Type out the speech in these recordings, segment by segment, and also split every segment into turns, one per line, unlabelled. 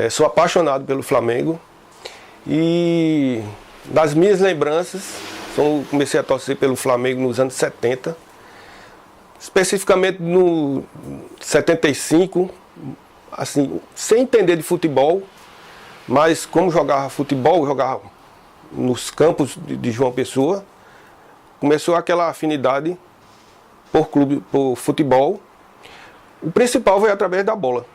Sou apaixonado pelo Flamengo e das minhas lembranças, comecei a torcer pelo Flamengo nos anos 70, especificamente no 75, assim, sem entender de futebol, mas como jogava futebol, jogava nos campos de João Pessoa, começou aquela afinidade por futebol. O principal foi através da bola.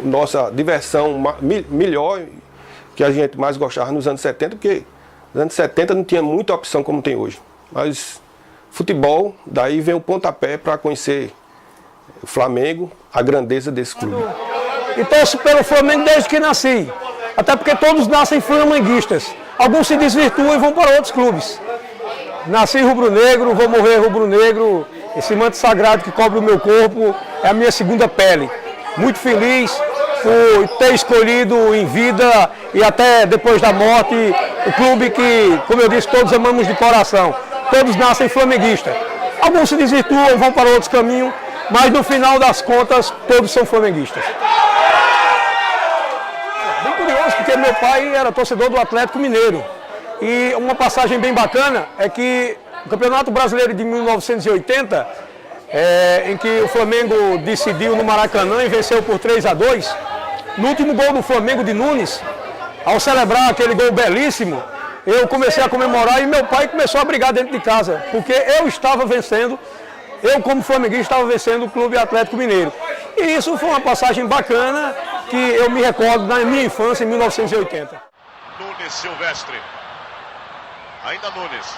Nossa diversão melhor, que a gente mais gostava nos anos 70, porque nos anos 70 não tinha muita opção como tem hoje. Mas futebol, daí vem o pontapé para conhecer o Flamengo, a grandeza desse clube.
E torço pelo Flamengo desde que nasci. Até porque todos nascem flamenguistas. Alguns se desvirtuam e vão para outros clubes. Nasci rubro-negro, vou morrer rubro-negro. Esse manto sagrado que cobre o meu corpo é a minha segunda pele. Muito feliz por ter escolhido em vida e até depois da morte o clube que, como eu disse, todos amamos de coração. Todos nascem flamenguistas. Alguns se desvirtuam, vão para outros caminhos, mas no final das contas todos são flamenguistas. Bem curioso, porque meu pai era torcedor do Atlético Mineiro. E uma passagem bem bacana é que o Campeonato Brasileiro de 1980, em que o Flamengo decidiu no Maracanã e venceu por 3-2, no último gol do Flamengo de Nunes, ao celebrar aquele gol belíssimo, eu comecei a comemorar e meu pai começou a brigar dentro de casa, porque eu estava vencendo, eu como flamenguista estava vencendo o Clube Atlético Mineiro. E isso foi uma passagem bacana que eu me recordo da minha infância em 1980.
Nunes Silvestre. Ainda Nunes.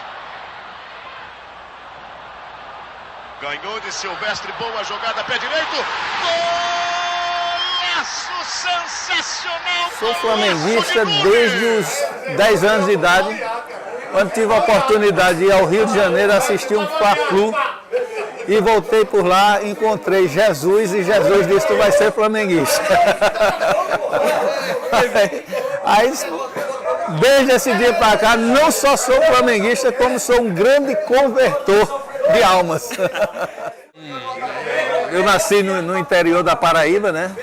Ganhou de Silvestre, boa jogada, pé direito. Golaço sensacional.
Sou flamenguista desde os 10 anos de idade, quando tive a oportunidade de ir ao Rio de Janeiro assistir um Fla-Flu e voltei por lá, encontrei Jesus e Jesus disse: tu vai ser flamenguista. Aí, desde esse dia para cá, não só sou flamenguista, como sou um grande convertor de almas. Eu nasci no interior da Paraíba, né?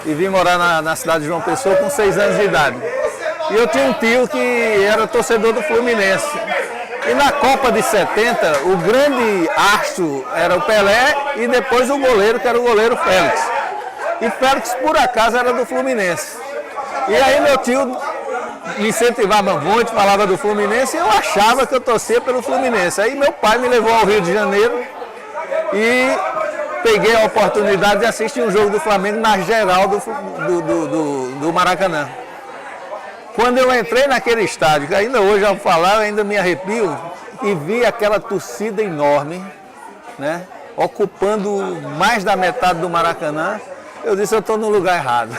E vim morar na cidade de João Pessoa com 6 anos de idade. E eu tinha um tio que era torcedor do Fluminense. E na Copa de 70, o grande astro era o Pelé e depois o goleiro, que era o goleiro Félix. E Félix, por acaso, era do Fluminense. E aí meu tio me incentivava muito, falava do Fluminense, e eu achava que eu torcia pelo Fluminense. Aí meu pai me levou ao Rio de Janeiro e peguei a oportunidade de assistir um jogo do Flamengo na geral do Maracanã. Quando eu entrei naquele estádio, que ainda hoje ao falar eu ainda me arrepio, e vi aquela torcida enorme, né, ocupando mais da metade do Maracanã, eu disse: eu estou no lugar errado.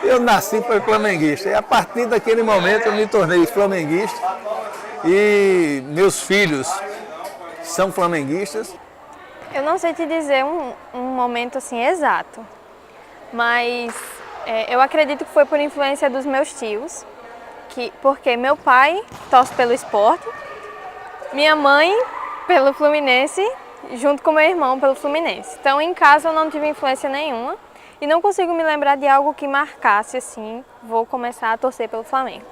Eu nasci para flamenguista e a partir daquele momento eu me tornei flamenguista e meus filhos são flamenguistas.
Eu não sei te dizer um momento assim exato, mas eu acredito que foi por influência dos meus tios, porque meu pai torce pelo Sport, minha mãe pelo Fluminense, junto com meu irmão pelo Fluminense. Então em casa eu não tive influência nenhuma. E não consigo me lembrar de algo que marcasse assim, vou começar a torcer pelo Flamengo.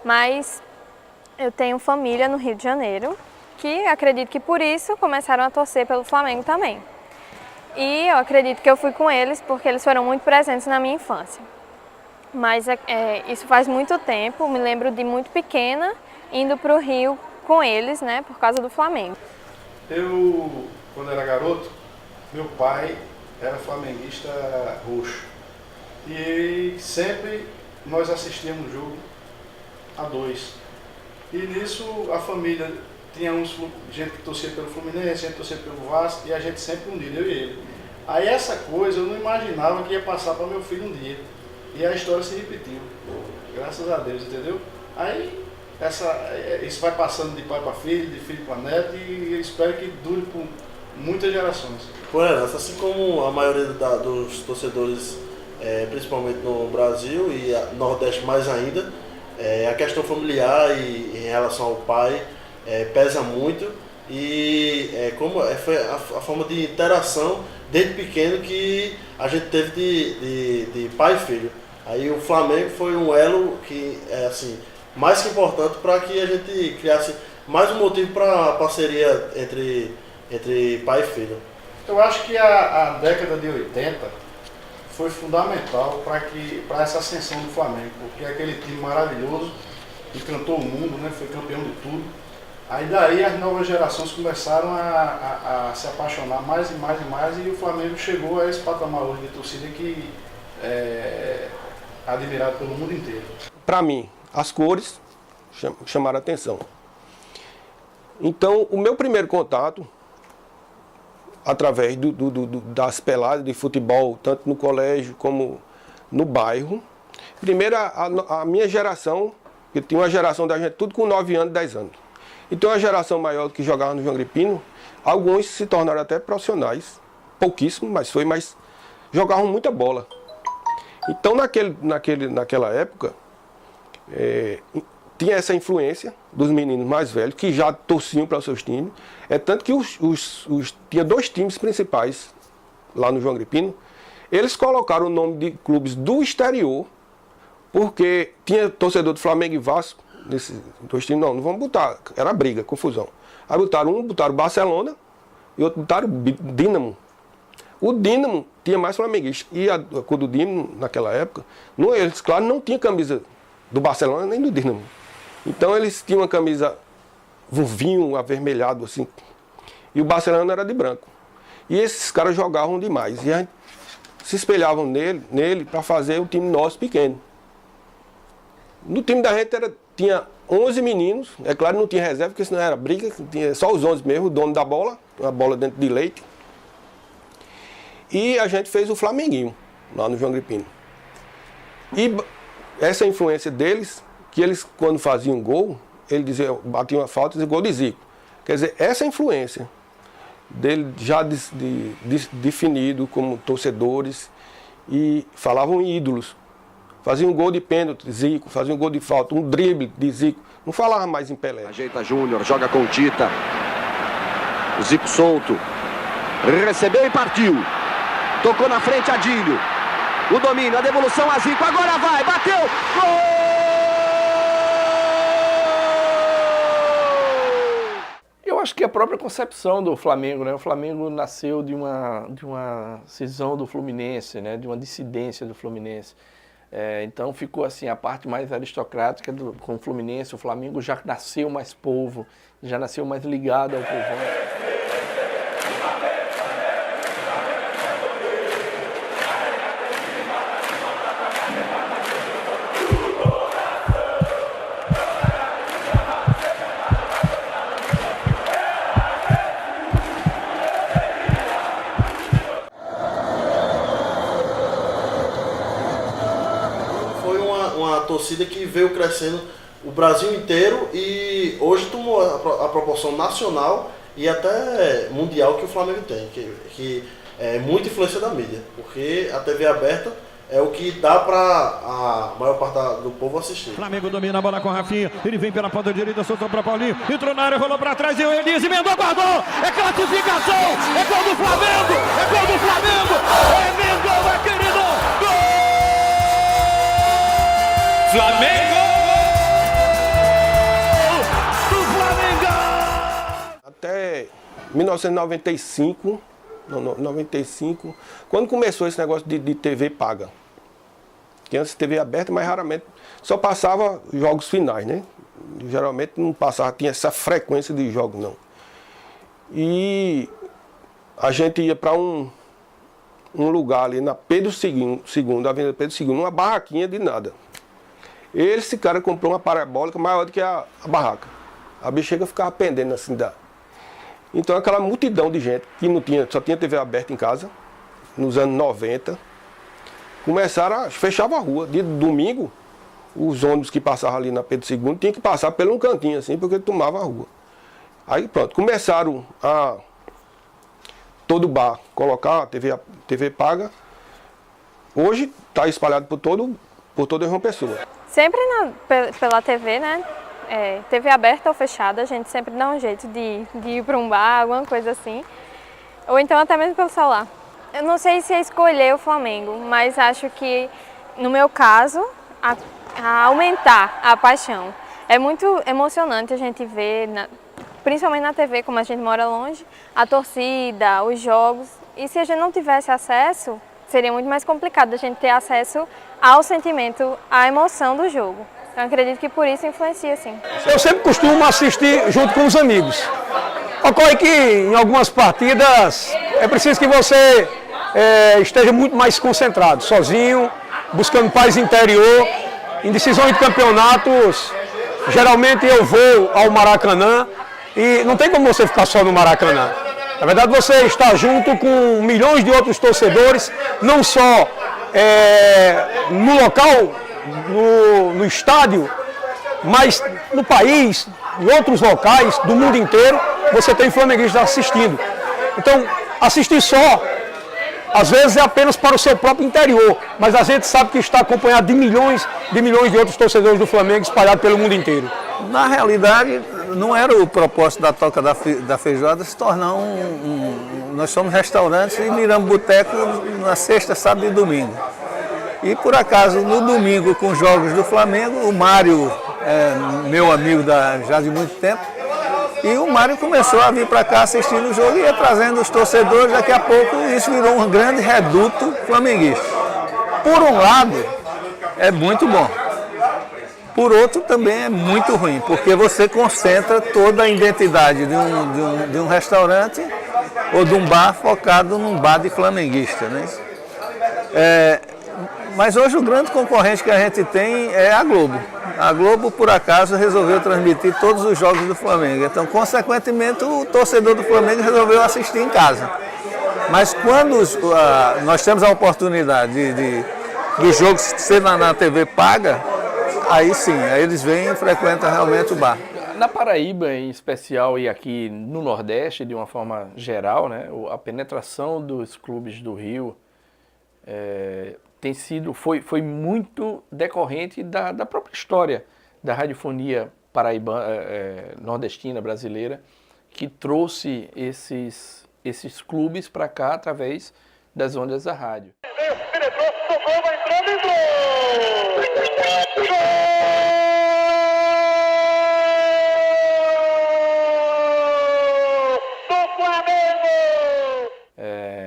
Mas eu tenho família no Rio de Janeiro, que acredito que por isso começaram a torcer pelo Flamengo também. E eu acredito que eu fui com eles porque eles foram muito presentes na minha infância. Mas isso faz muito tempo, me lembro de muito pequena, indo para o Rio com eles, né, por causa do Flamengo.
Eu, quando era garoto, meu pai era flamenguista roxo. E sempre nós assistíamos o jogo a 2. E nisso a família tinha gente que torcia pelo Fluminense, gente que torcia pelo Vasco, e a gente sempre unido, eu e ele. Aí essa coisa eu não imaginava que ia passar para meu filho um dia. E a história se repetiu. Graças a Deus, entendeu? Aí isso vai passando de pai para filho, de filho para neto, e eu espero que dure por muitas gerações.
Bueno, assim como a maioria dos torcedores, principalmente no Brasil e no Nordeste mais ainda, a questão familiar e em relação ao pai pesa muito, e foi a forma de interação desde pequeno que a gente teve de pai e filho. Aí o Flamengo foi um elo que é assim, mais que importante para que a gente criasse mais um motivo para a parceria entre pai e filho.
Eu acho que a década de 80 foi fundamental para essa ascensão do Flamengo, porque aquele time maravilhoso, encantou o mundo, né? Foi campeão de tudo. Aí daí as novas gerações começaram a se apaixonar mais e mais e mais, e o Flamengo chegou a esse patamar hoje de torcida que é admirado pelo mundo inteiro.
Para mim, as cores chamaram a atenção. Então, o meu primeiro contato, através das peladas de futebol, tanto no colégio como no bairro, primeiro a minha geração, que tinha uma geração da gente tudo com 9 anos, 10 anos. Então, a geração maior que jogava no João Agripino, alguns se tornaram até profissionais, pouquíssimos, mas jogavam muita bola. Então, naquela época, tinha essa influência dos meninos mais velhos, que já torciam para os seus times. É tanto que tinha 2 times principais lá no João Agripino. Eles colocaram o nome de clubes do exterior, porque tinha torcedor do Flamengo e Vasco, nesses 2 times, não vamos botar, era briga, confusão. Aí botaram Barcelona e outro botaram Dínamo. O Dínamo tinha mais flamenguista. E a cor do Dínamo, naquela época, eles, claro, não tinha camisa do Barcelona nem do Dínamo. Então eles tinham uma camisa, um vinho avermelhado assim, e o Barcelona era de branco. E esses caras jogavam demais. E a gente se espelhavam nele para fazer o time nosso pequeno. No time da gente tinha 11 meninos, é claro, não tinha reserva, porque senão era briga, tinha só os 11 mesmo, o dono da bola, uma bola dentro de leite. E a gente fez o Flamenguinho, lá no João Agripino. E essa influência deles, que eles, quando faziam gol, eles diziam, batiam a falta e diziam gol de Zico. Quer dizer, essa influência dele já definido como torcedores, e falavam em ídolos. Faziam um gol de pênalti, Zico, faziam um gol de falta, um drible de Zico. Não falava mais em Pelé.
Ajeita Júnior, joga com Tita. O Zico solto. Recebeu e partiu. Tocou na frente Adílio. O domínio, a devolução a Zico. Agora vai, bateu. Gol!
Eu acho que a própria concepção do Flamengo, né? O Flamengo nasceu de uma cisão do Fluminense, né? De uma dissidência do Fluminense. Então ficou assim a parte mais aristocrática com o Fluminense. O Flamengo já nasceu mais povo, já nasceu mais ligado ao povão.
Torcida que veio crescendo o Brasil inteiro e hoje tomou a proporção nacional e até mundial que o Flamengo tem, que é muita influência da mídia, porque a TV aberta é o que dá para a maior parte do povo assistir.
Flamengo domina a bola com o Rafinha, ele vem pela ponta direita, soltou para Paulinho, entrou na área, rolou para trás e o Elias emendou, guardou, é classificação, é gol do Flamengo, é gol do Flamengo, emendou, é querido, gol! Flamengo! Do Flamengo!
Até 1995, 95, quando começou esse negócio de TV paga. Que antes TV aberta, mas raramente só passava jogos finais, né? Geralmente não passava, tinha essa frequência de jogos, não. E a gente ia para um lugar ali na Pedro II, Avenida Pedro II, uma barraquinha de nada. Esse cara comprou uma parabólica maior do que a barraca. A bexiga ficava pendendo assim da. Então aquela multidão de gente que não tinha, só tinha TV aberta em casa, nos anos 90, fechava a rua. Dia de domingo, os ônibus que passavam ali na Pedro II tinham que passar por um cantinho assim, porque tomava a rua. Aí pronto, começaram a todo bar colocar a TV paga. Hoje está espalhado por toda João Pessoa.
Sempre pela TV, né? TV aberta ou fechada, a gente sempre dá um jeito de ir para um bar, alguma coisa assim. Ou então até mesmo pelo celular. Eu não sei se é escolher o Flamengo, mas acho que no meu caso, a aumentar a paixão. É muito emocionante a gente ver, principalmente na TV, como a gente mora longe, a torcida, os jogos. E se a gente não tivesse acesso, seria muito mais complicado a gente ter acesso ao sentimento, à emoção do jogo. Então acredito que por isso influencia, sim.
Eu sempre costumo assistir junto com os amigos. Ocorre que em algumas partidas é preciso que você esteja muito mais concentrado, sozinho, buscando paz interior. Em decisões de campeonatos, geralmente eu vou ao Maracanã e não tem como você ficar só no Maracanã. Na verdade, você está junto com milhões de outros torcedores, não só no local, no estádio, mas no país, em outros locais do mundo inteiro, você tem flamenguistas assistindo. Então, assistir só, às vezes é apenas para o seu próprio interior, mas a gente sabe que está acompanhado de milhões de outros torcedores do Flamengo espalhados pelo mundo inteiro.
Na realidade, não era o propósito da Toca da Feijoada se tornar nós somos restaurantes e miramos boteco na sexta, sábado e domingo. E por acaso, no domingo, com os jogos do Flamengo, o Mário é meu amigo já de muito tempo, e o Mário começou a vir para cá assistindo o jogo e ia trazendo os torcedores. Daqui a pouco isso virou um grande reduto flamenguista. Por um lado, é muito bom. Por outro, também é muito ruim, porque você concentra toda a identidade de um restaurante ou de um bar focado num bar de flamenguista, né? Mas hoje o grande concorrente que a gente tem é a Globo. A Globo, por acaso, resolveu transmitir todos os jogos do Flamengo. Então, consequentemente, o torcedor do Flamengo resolveu assistir em casa. Mas quando nós temos a oportunidade do jogo ser na TV paga, aí sim, aí eles vêm e frequentam realmente o bar.
Na Paraíba, em especial, e aqui no Nordeste, de uma forma geral, né, a penetração dos clubes do Rio foi muito decorrente da própria história da radiofonia paraibana, nordestina, brasileira, que trouxe esses clubes para cá através das ondas da rádio.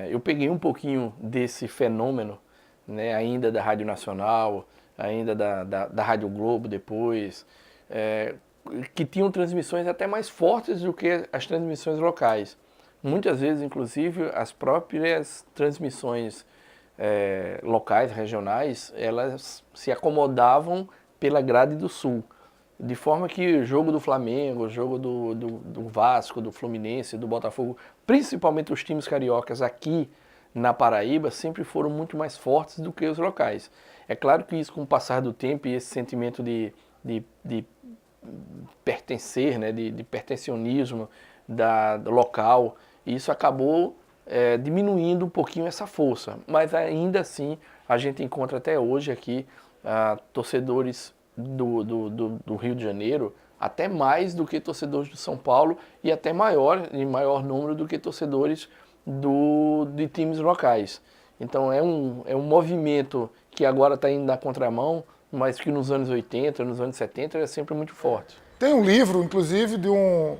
Eu peguei um pouquinho desse fenômeno, né, ainda da Rádio Nacional, ainda da Rádio Globo depois, que tinham transmissões até mais fortes do que as transmissões locais. Muitas vezes, inclusive, as próprias transmissões locais, regionais, elas se acomodavam pela grade do Sul. De forma que o jogo do Flamengo, o jogo do Vasco, do Fluminense, do Botafogo, principalmente os times cariocas aqui na Paraíba, sempre foram muito mais fortes do que os locais. É claro que isso, com o passar do tempo e esse sentimento de pertencer, né, de pertencionismo do local, isso acabou diminuindo um pouquinho essa força. Mas ainda assim, a gente encontra até hoje aqui torcedores do Rio de Janeiro, até mais do que torcedores do São Paulo e até em maior número do que torcedores de times locais. Então é um movimento que agora está indo na contramão, mas que nos anos 80, nos anos 70 era sempre muito forte.
Tem um livro, inclusive, de um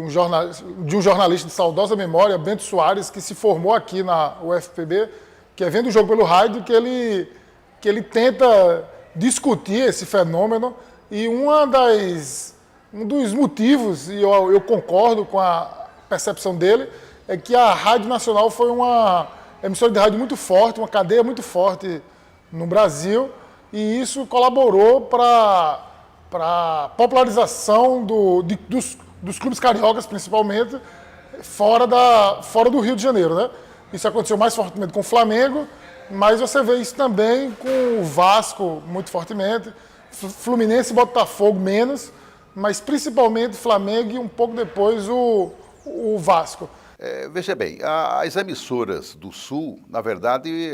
jornalista de saudosa memória, Bento Soares, que se formou aqui na UFPB, que é Vendo o Jogo pelo Rádio, que ele tenta discutir esse fenômeno, e um dos motivos, e eu concordo com a percepção dele, é que a Rádio Nacional foi uma emissora de rádio muito forte, uma cadeia muito forte no Brasil, e isso colaborou para a popularização dos clubes cariocas, principalmente, fora do Rio de Janeiro, né? Isso aconteceu mais fortemente com o Flamengo, mas você vê isso também com o Vasco, muito fortemente, Fluminense e Botafogo menos, mas principalmente Flamengo e um pouco depois o Vasco.
Veja bem, as emissoras do Sul, na verdade,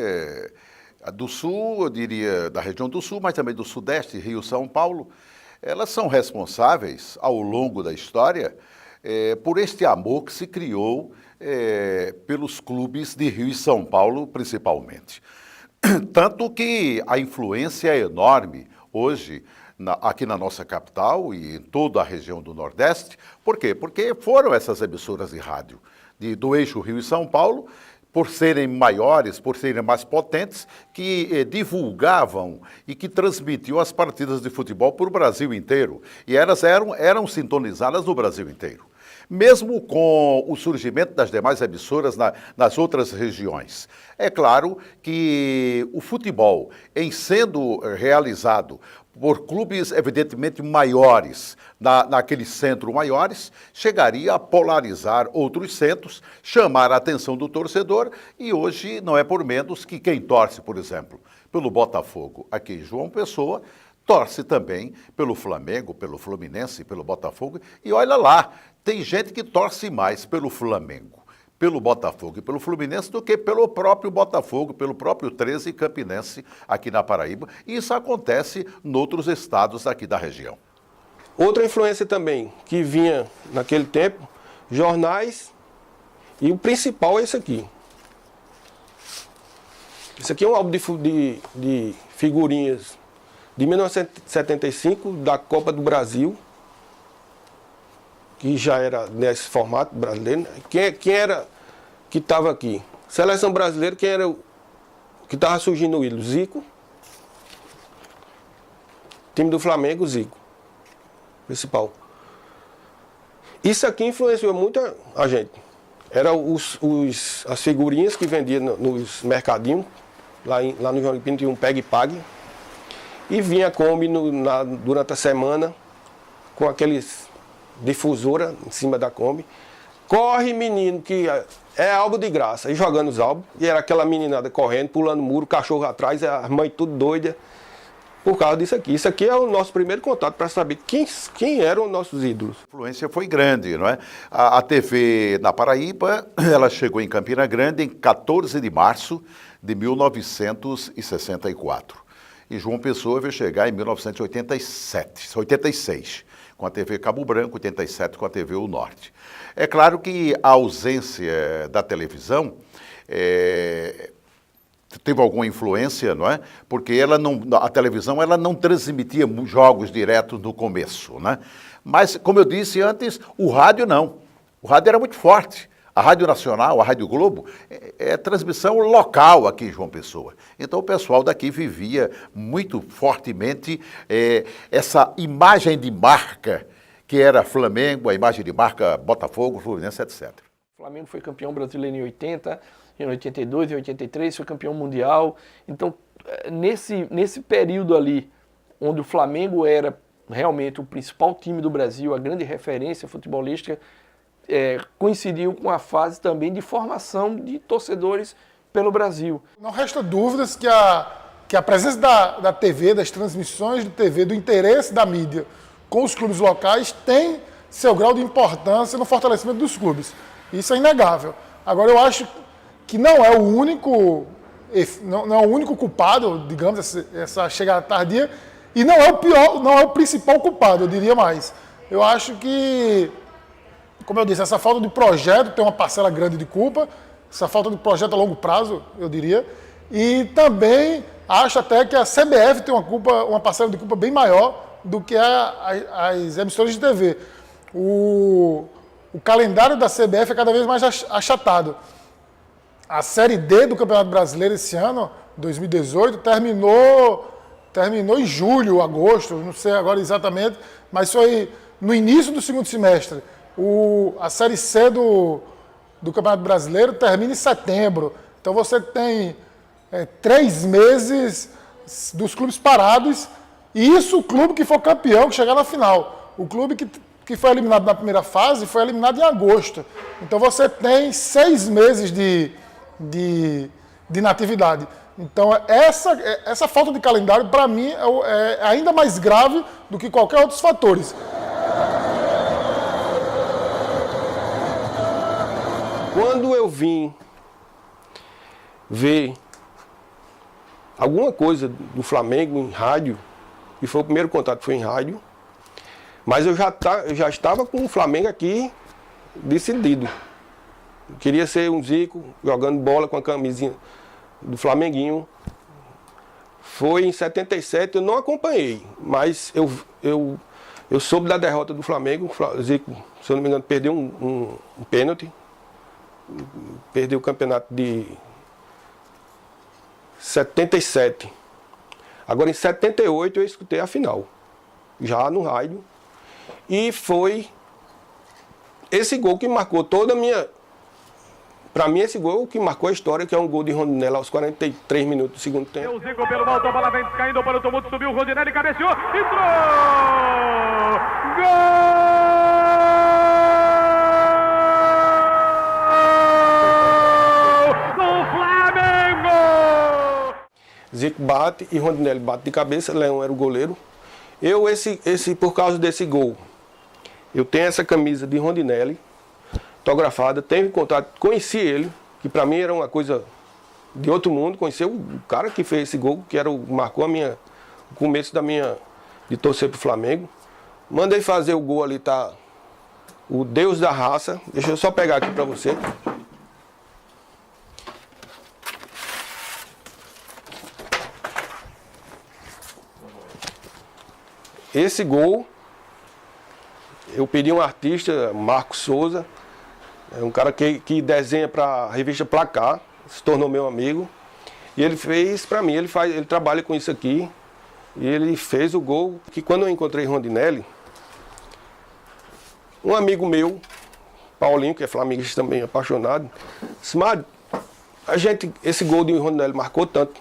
do Sul, eu diria da região do Sul, mas também do Sudeste, Rio, São Paulo, elas são responsáveis, ao longo da história, por este amor que se criou pelos clubes de Rio e São Paulo, principalmente. Tanto que a influência é enorme hoje aqui na nossa capital e em toda a região do Nordeste. Por quê? Porque foram essas emissoras de rádio do eixo Rio e São Paulo, por serem maiores, por serem mais potentes, que divulgavam e que transmitiam as partidas de futebol para o Brasil inteiro. E elas eram sintonizadas no Brasil inteiro. Mesmo com o surgimento das demais emissoras nas outras regiões. É claro que o futebol, em sendo realizado por clubes evidentemente maiores, naqueles centros maiores, chegaria a polarizar outros centros, chamar a atenção do torcedor, e hoje não é por menos que quem torce, por exemplo, pelo Botafogo aqui em João Pessoa, torce também pelo Flamengo, pelo Fluminense, pelo Botafogo, e olha lá, tem gente que torce mais pelo Flamengo, pelo Botafogo e pelo Fluminense do que pelo próprio Botafogo, pelo próprio 13 Campinense aqui na Paraíba. E isso acontece em outros estados aqui da região.
Outra influência também que vinha naquele tempo, jornais, e o principal é esse aqui. Esse aqui é um álbum de figurinhas de 1975, da Copa do Brasil, que já era nesse formato brasileiro. Quem era que estava aqui? Seleção brasileira, quem era que estava surgindo? O ídolo? Zico. Time do Flamengo, Zico. Principal. Isso aqui influenciou muito a gente. Eram as figurinhas que vendiam nos mercadinhos. Lá no João Pinto tinha um Pegue Pague. E vinha a Kombi durante a semana com aqueles difusora em cima da Kombi. Corre, menino, que é álbum de graça. E jogando os álbuns. E era aquela meninada correndo, pulando muro, cachorro atrás, a mãe tudo doida. Por causa disso aqui. Isso aqui é o nosso primeiro contato para saber quem eram os nossos ídolos.
A influência foi grande, não é? A TV na Paraíba, ela chegou em Campina Grande em 14 de março de 1964. E João Pessoa veio chegar em 1986, com a TV Cabo Branco, 87 com a TV O Norte. É claro que a ausência da televisão teve alguma influência, não é? Porque a televisão ela não transmitia jogos diretos no começo, né? Mas, como eu disse antes, o rádio não. O rádio era muito forte. A Rádio Nacional, a Rádio Globo, é transmissão local aqui em João Pessoa. Então o pessoal daqui vivia muito fortemente essa imagem de marca que era Flamengo, a imagem de marca Botafogo, Fluminense, etc.
O Flamengo foi campeão brasileiro em 80, em 82, em 83 foi campeão mundial. Então, nesse período ali, onde o Flamengo era realmente o principal time do Brasil, a grande referência futebolística, coincidiu com a fase também de formação de torcedores pelo Brasil.
Não resta dúvidas que a presença da TV, das transmissões de TV, do interesse da mídia com os clubes locais tem seu grau de importância no fortalecimento dos clubes. Isso é inegável. Agora, eu acho que não é o único culpado, digamos, essa chegada tardia, e não é o principal culpado, eu diria mais. Eu acho que, como eu disse, essa falta de projeto tem uma parcela grande de culpa, essa falta de projeto a longo prazo, eu diria, e também acho até que a CBF tem uma parcela de culpa bem maior do que as emissoras de TV. O calendário da CBF é cada vez mais achatado. A Série D do Campeonato Brasileiro esse ano, 2018, terminou em julho, agosto, não sei agora exatamente, mas foi no início do segundo semestre. A Série C do Campeonato Brasileiro termina em setembro. Então você tem 3 meses dos clubes parados, e isso o clube que for campeão, que chegar na final. O clube que foi eliminado na primeira fase foi eliminado em agosto. Então você tem 6 meses de inatividade. Então essa falta de calendário, para mim, é ainda mais grave do que qualquer outros fatores.
Quando eu vim ver alguma coisa do Flamengo em rádio, e foi o primeiro contato, foi em rádio, mas eu já estava com o Flamengo aqui decidido. Eu queria ser um Zico, jogando bola com a camisinha do Flamenguinho, foi em 77, eu não acompanhei, mas eu soube da derrota do Flamengo. O Zico, se eu não me engano, perdeu um pênalti, perdeu o campeonato de 77. Agora em 78 eu escutei a final, já no rádio, e foi esse gol que marcou toda a minha... Para mim, esse gol que marcou a história, que é um gol de Rondinelli aos 43 minutos do segundo tempo.
O Zico pelo alto, a bola vem caindo para o tumulto, subiu o Rondinelli, cabeceou, entrou! Gol do Flamengo!
Zico bate e Rondinelli bate de cabeça, Leão era o goleiro. Por causa desse gol, eu tenho essa camisa de Rondinelli, autografada, tenho contato, conheci ele, que para mim era uma coisa de outro mundo, conheci o cara que fez esse gol, que marcou o começo de torcer pro Flamengo. Mandei fazer o gol ali, tá o Deus da raça, deixa eu só pegar aqui para você. Esse gol, eu pedi um artista, Marcos Souza, é um cara que desenha para a revista Placar, se tornou meu amigo. E ele fez para mim, ele trabalha com isso aqui. E ele fez o gol, que quando eu encontrei Rondinelli, um amigo meu, Paulinho, que é flamenguista também, apaixonado, disse: Mário, esse gol de Rondinelli marcou tanto.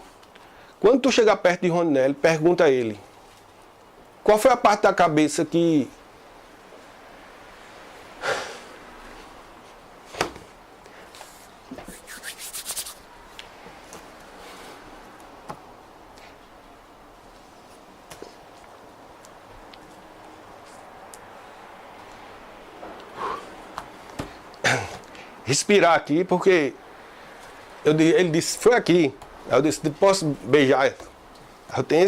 Quando tu chegar perto de Rondinelli, pergunta a ele, qual foi a parte da cabeça que... respirar aqui, porque ele disse, foi aqui. Aí eu disse, posso beijar? Eu tenho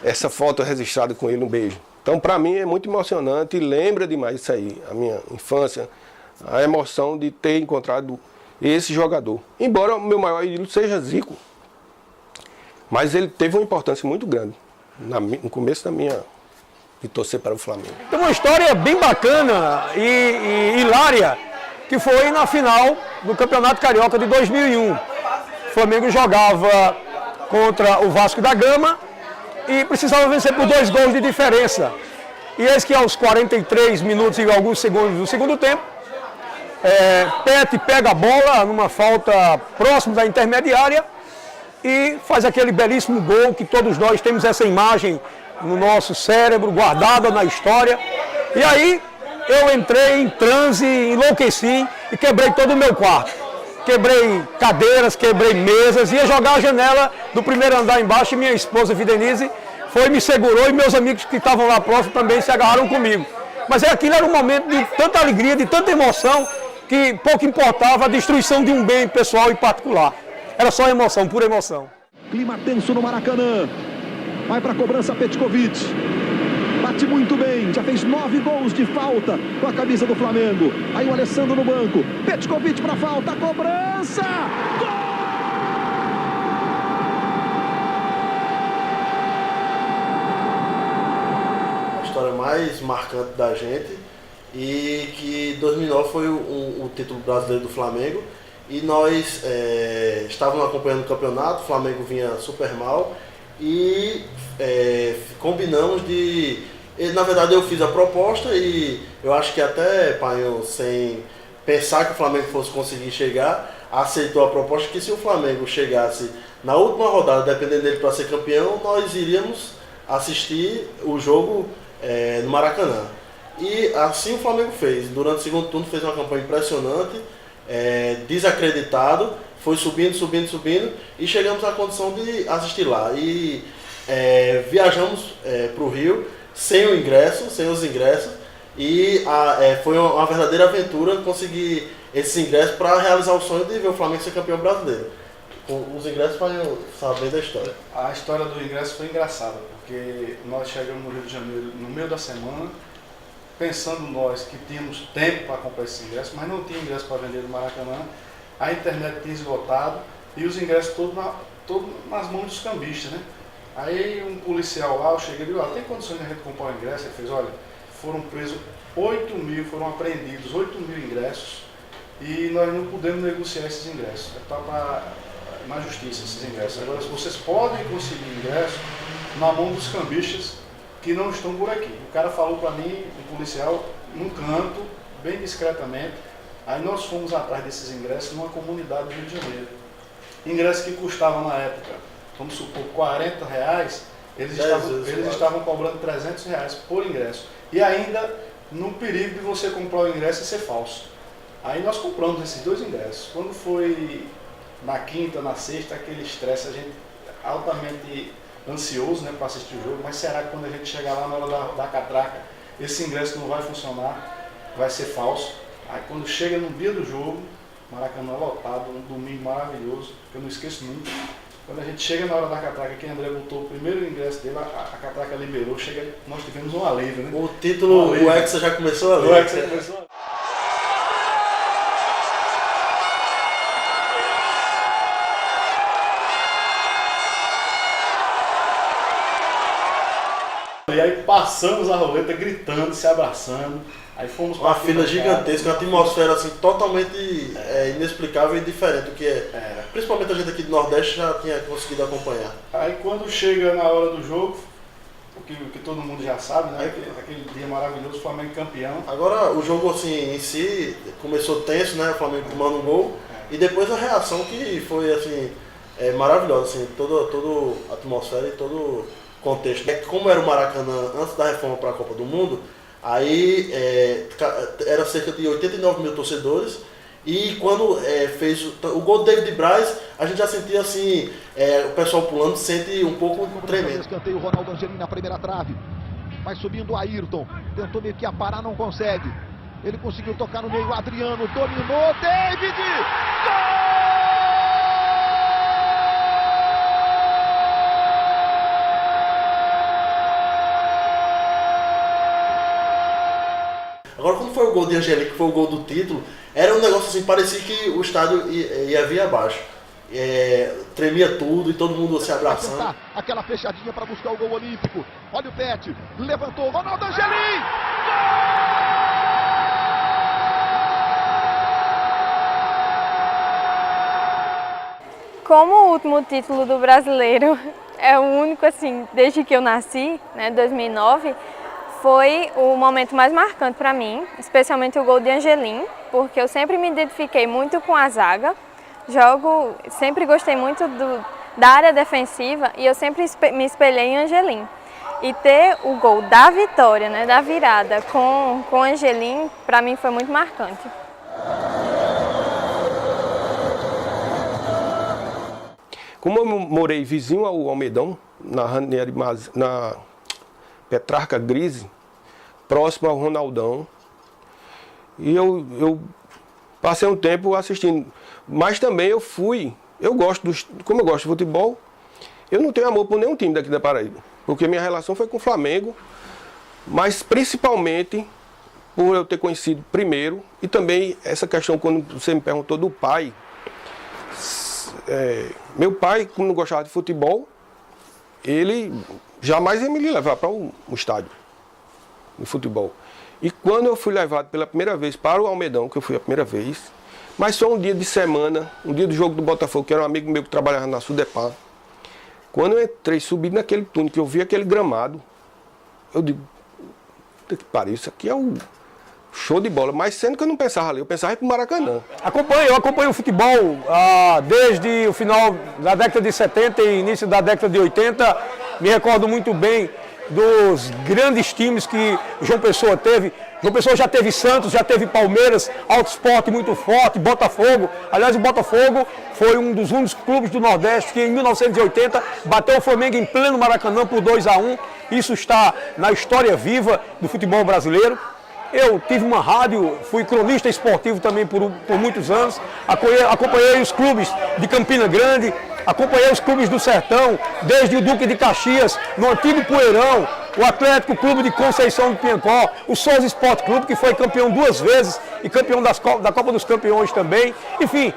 essa foto registrada com ele, um beijo. Então, para mim, é muito emocionante e lembra demais isso aí, a minha infância, a emoção de ter encontrado esse jogador. Embora o meu maior ídolo seja Zico, mas ele teve uma importância muito grande no começo de torcer para o Flamengo.
Tem uma história bem bacana e hilária, que foi na final do Campeonato Carioca de 2001. O Flamengo jogava contra o Vasco da Gama e precisava vencer por 2 gols de diferença. E eis que aos 43 minutos e alguns segundos do segundo tempo, Pet pega a bola numa falta próximo da intermediária e faz aquele belíssimo gol que todos nós temos essa imagem no nosso cérebro, guardada na história. E aí eu entrei em transe, enlouqueci e quebrei todo o meu quarto. Quebrei cadeiras, quebrei mesas, ia jogar a janela do primeiro andar embaixo e minha esposa, Fidenise, foi, me segurou e meus amigos que estavam lá próximo também se agarraram comigo. Mas aquilo era um momento de tanta alegria, de tanta emoção, que pouco importava a destruição de um bem pessoal e particular. Era só emoção, pura emoção.
Clima tenso no Maracanã. Vai para a cobrança Petkovic. Bate muito bem, já fez 9 gols de falta com a camisa do Flamengo. Aí o Alessandro no banco. Petkovic para falta, cobrança! Gol!
A história mais marcante da gente, e que 2009 foi o título brasileiro do Flamengo. E nós estávamos acompanhando o campeonato, o Flamengo vinha super mal e combinamos na verdade eu fiz a proposta e eu acho que até Painho, sem pensar que o Flamengo fosse conseguir chegar, aceitou a proposta que se o Flamengo chegasse na última rodada, dependendo dele para ser campeão, nós iríamos assistir o jogo no Maracanã. E assim o Flamengo fez. Durante o segundo turno fez uma campanha impressionante, desacreditado, foi subindo e chegamos à condição de assistir lá. E viajamos para o Rio sem os ingressos, e foi uma verdadeira aventura conseguir esses ingressos para realizar o sonho de ver o Flamengo ser campeão brasileiro. Com os ingressos para saber da história.
A história do ingresso foi engraçada, porque nós chegamos no Rio de Janeiro no meio da semana, pensando nós que tínhamos tempo para comprar esse ingresso, mas não tinha ingresso para vender no Maracanã, a internet tinha esgotado, e os ingressos todos nas mãos dos cambistas, né? Aí um policial lá, eu cheguei e disse, tem condições de a gente comprar o ingresso? Ele fez, olha, foram presos 8 mil, foram apreendidos 8 mil ingressos e nós não podemos negociar esses ingressos. Está na justiça esses ingressos. Agora, vocês podem conseguir ingressos na mão dos cambistas que não estão por aqui. O cara falou para mim, um policial, num canto, bem discretamente. Aí nós fomos atrás desses ingressos numa comunidade do Rio de Janeiro. Ingressos que custavam na época, vamos supor, R$40, eles estavam cobrando R$300 por ingresso. E ainda no perigo de você comprar o ingresso e ser falso. Aí nós compramos esses 2 ingressos. Quando foi na quinta, na sexta, aquele estresse, a gente altamente ansioso, né, para assistir o jogo, mas será que quando a gente chegar lá na hora da catraca, esse ingresso não vai funcionar, vai ser falso? Aí quando chega no dia do jogo, Maracanã lotado, um domingo maravilhoso, que eu não esqueço nunca. Quando a gente chega na hora da catraca, que André botou o primeiro ingresso dele, a catraca liberou, nós tivemos um alívio, né?
O título, o Hexa já começou a ler.
O Hexa já começou a ler. E aí passamos a roleta gritando, se abraçando. Aí fomos
uma fila gigantesca, uma atmosfera assim, totalmente inexplicável e diferente do que é. Principalmente a gente aqui do Nordeste já tinha conseguido acompanhar.
Aí quando chega na hora do jogo, o que todo mundo já sabe, né? Aquele dia maravilhoso, o Flamengo campeão.
Agora o jogo assim, em si começou tenso, né? O Flamengo tomando um gol. E depois a reação que foi assim, maravilhosa, assim, toda a atmosfera e todo o contexto. Como era o Maracanã antes da reforma para a Copa do Mundo, aí era cerca de 89 mil torcedores e quando fez o gol do David Braz, a gente já sentia assim, o pessoal pulando, sente um pouco tremendo.
Escanteio, o Ronaldo Angelim na primeira trave, vai subindo o Ayrton, tentou meio que aparar, não consegue. Ele conseguiu tocar no meio, o Adriano dominou, David! Gol!
Agora, quando foi o gol de Angelim, que foi o gol do título, era um negócio assim, parecia que o estádio ia vir abaixo. Tremia tudo e todo mundo se abraçando.
Aquela fechadinha para buscar o gol olímpico. Olha o Pet, levantou, Ronaldo Angelim!
Como o último título do Brasileiro é o único, assim, desde que eu nasci, né, 2009, foi o momento mais marcante para mim, especialmente o gol de Angelim, porque eu sempre me identifiquei muito com a zaga, sempre gostei muito da área defensiva e eu sempre me espelhei em Angelim. E ter o gol da vitória, né, da virada com Angelim, para mim foi muito marcante.
Como eu morei vizinho ao Almedão, na Petrarca Grise, próximo ao Ronaldão, e eu passei um tempo assistindo, mas também como eu gosto de futebol, eu não tenho amor por nenhum time daqui da Paraíba, porque minha relação foi com o Flamengo, mas principalmente por eu ter conhecido primeiro, e também essa questão quando você me perguntou do pai, meu pai, como não gostava de futebol, ele jamais ia me levar para um estádio de futebol. E quando eu fui levado pela primeira vez para o Almedão, que eu fui a primeira vez, mas só um dia de semana, um dia do jogo do Botafogo, que era um amigo meu que trabalhava na Sudepar, quando eu entrei, subi naquele túnel, que eu vi aquele gramado, eu digo, puta que pariu, isso aqui é um show de bola, mas sendo que eu não pensava ali, eu pensava pro Maracanã.
Eu acompanho o futebol desde o final da década de 70 e início da década de 80. Me recordo muito bem dos grandes times que João Pessoa teve. João Pessoa já teve Santos, já teve Palmeiras, Alto Sport muito forte, Botafogo. Aliás, o Botafogo foi um dos únicos clubes do Nordeste que em 1980 bateu o Flamengo em pleno Maracanã por 2-1. Isso está na história viva do futebol brasileiro. Eu tive uma rádio, fui cronista esportivo também por muitos anos, acompanhei os clubes de Campina Grande, acompanhei os clubes do Sertão, desde o Duque de Caxias, no antigo Poeirão, o Atlético Clube de Conceição do Piancó, o Souza Esporte Clube, que foi campeão 2 vezes e campeão da Copa dos Campeões também. Enfim,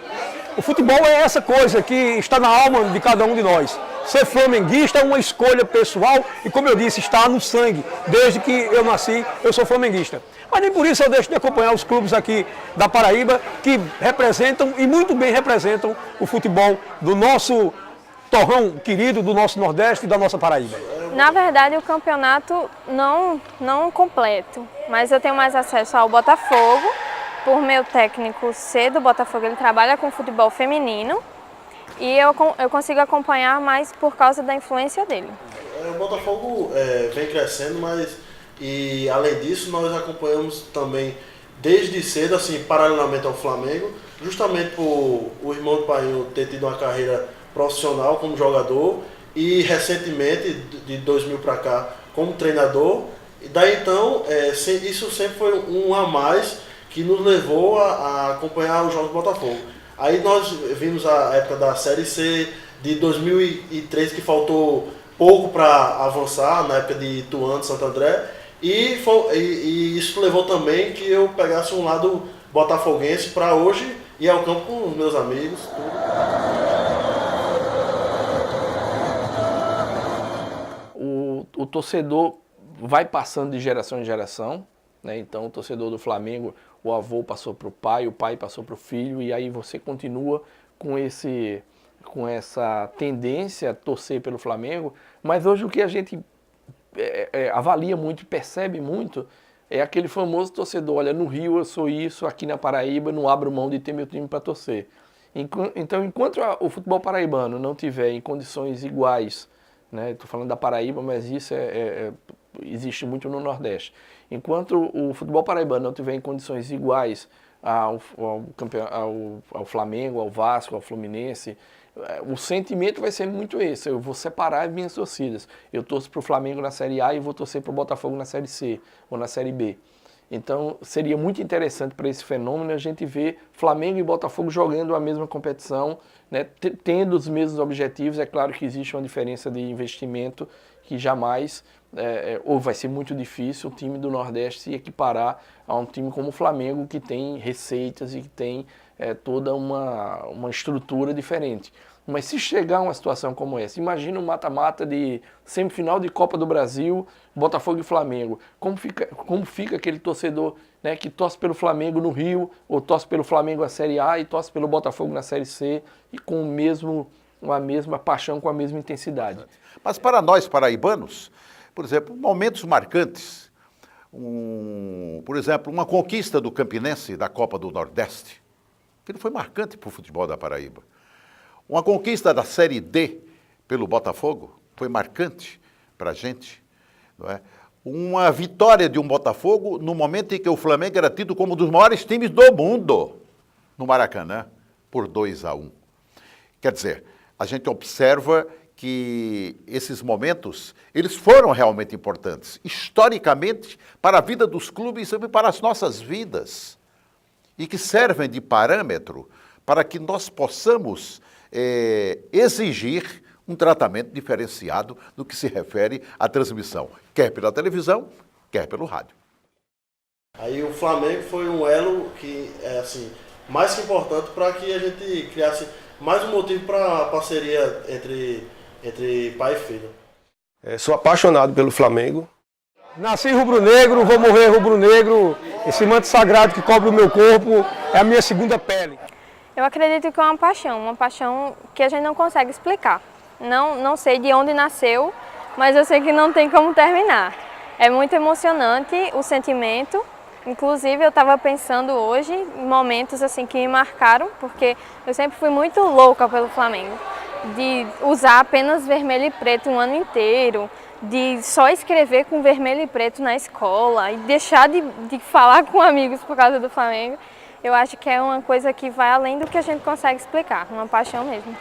O futebol é essa coisa que está na alma de cada um de nós. Ser flamenguista é uma escolha pessoal e, como eu disse, está no sangue. Desde que eu nasci, eu sou flamenguista. Mas nem por isso eu deixo de acompanhar os clubes aqui da Paraíba que representam e muito bem representam o futebol do nosso torrão querido, do nosso Nordeste e da nossa Paraíba.
Na verdade, o campeonato não completo, mas eu tenho mais acesso ao Botafogo. Por meu técnico ser do Botafogo, ele trabalha com futebol feminino e eu consigo acompanhar mais por causa da influência dele.
O Botafogo vem crescendo, mas e além disso nós acompanhamos também desde cedo, assim, paralelamente ao Flamengo, justamente por o irmão do Painho ter tido uma carreira profissional como jogador e recentemente, de 2000 para cá, como treinador. E daí então, isso sempre foi um a mais que nos levou a acompanhar os jogos do Botafogo. Aí nós vimos a época da Série C, de 2003, que faltou pouco para avançar, na época de Ituano, de Santo André, e isso levou também que eu pegasse um lado botafoguense para hoje ir ao campo com os meus amigos. Tudo.
O torcedor vai passando de geração em geração, né? Então o torcedor do Flamengo, o avô passou para o pai passou para o filho, e aí você continua com essa tendência a torcer pelo Flamengo. Mas hoje o que a gente avalia muito, percebe muito, é aquele famoso torcedor: olha, no Rio eu sou isso, aqui na Paraíba eu não abro mão de ter meu time para torcer. Então, enquanto o futebol paraibano não tiver em condições iguais, né, estou falando da Paraíba, mas isso existe muito no Nordeste. Enquanto o futebol paraibano não tiver em condições iguais ao Flamengo, ao Vasco, ao Fluminense, o sentimento vai ser muito esse: eu vou separar as minhas torcidas. Eu torço para o Flamengo na Série A e vou torcer para o Botafogo na Série C ou na Série B. Então seria muito interessante para esse fenômeno a gente ver Flamengo e Botafogo jogando a mesma competição, né, tendo os mesmos objetivos. É claro que existe uma diferença de investimento que jamais, ou vai ser muito difícil o time do Nordeste se equiparar a um time como o Flamengo, que tem receitas e que tem toda uma estrutura diferente. Mas se chegar a uma situação como essa, imagina um mata-mata de semifinal de Copa do Brasil, Botafogo e Flamengo. Como fica aquele torcedor, né, que torce pelo Flamengo no Rio, ou torce pelo Flamengo na Série A e torce pelo Botafogo na Série C, e com a mesma paixão, com a mesma intensidade.
Mas para nós paraibanos, por exemplo, momentos marcantes, por exemplo, uma conquista do Campinense da Copa do Nordeste, que foi marcante para o futebol da Paraíba. Uma conquista da Série D pelo Botafogo foi marcante para a gente, não é? Uma vitória de um Botafogo no momento em que o Flamengo era tido como um dos maiores times do mundo, no Maracanã, por 2-1. Quer dizer, a gente observa que esses momentos, eles foram realmente importantes, historicamente, para a vida dos clubes e para as nossas vidas, e que servem de parâmetro para que nós possamos exigir um tratamento diferenciado no que se refere à transmissão, quer pela televisão, quer pelo rádio.
Aí o Flamengo foi um elo que é assim, mais que importante para que a gente criasse mais um motivo para a parceria entre pai e filho.
Sou apaixonado pelo Flamengo.
Nasci rubro-negro, vou morrer rubro-negro. Esse manto sagrado que cobre o meu corpo é a minha segunda pele.
Eu acredito que é uma paixão que a gente não consegue explicar. Não sei de onde nasceu, mas eu sei que não tem como terminar. É muito emocionante o sentimento. Inclusive, eu estava pensando hoje em momentos assim que me marcaram, porque eu sempre fui muito louca pelo Flamengo. De usar apenas vermelho e preto um ano inteiro, de só escrever com vermelho e preto na escola e deixar de falar com amigos por causa do Flamengo. Eu acho que é uma coisa que vai além do que a gente consegue explicar, uma paixão mesmo.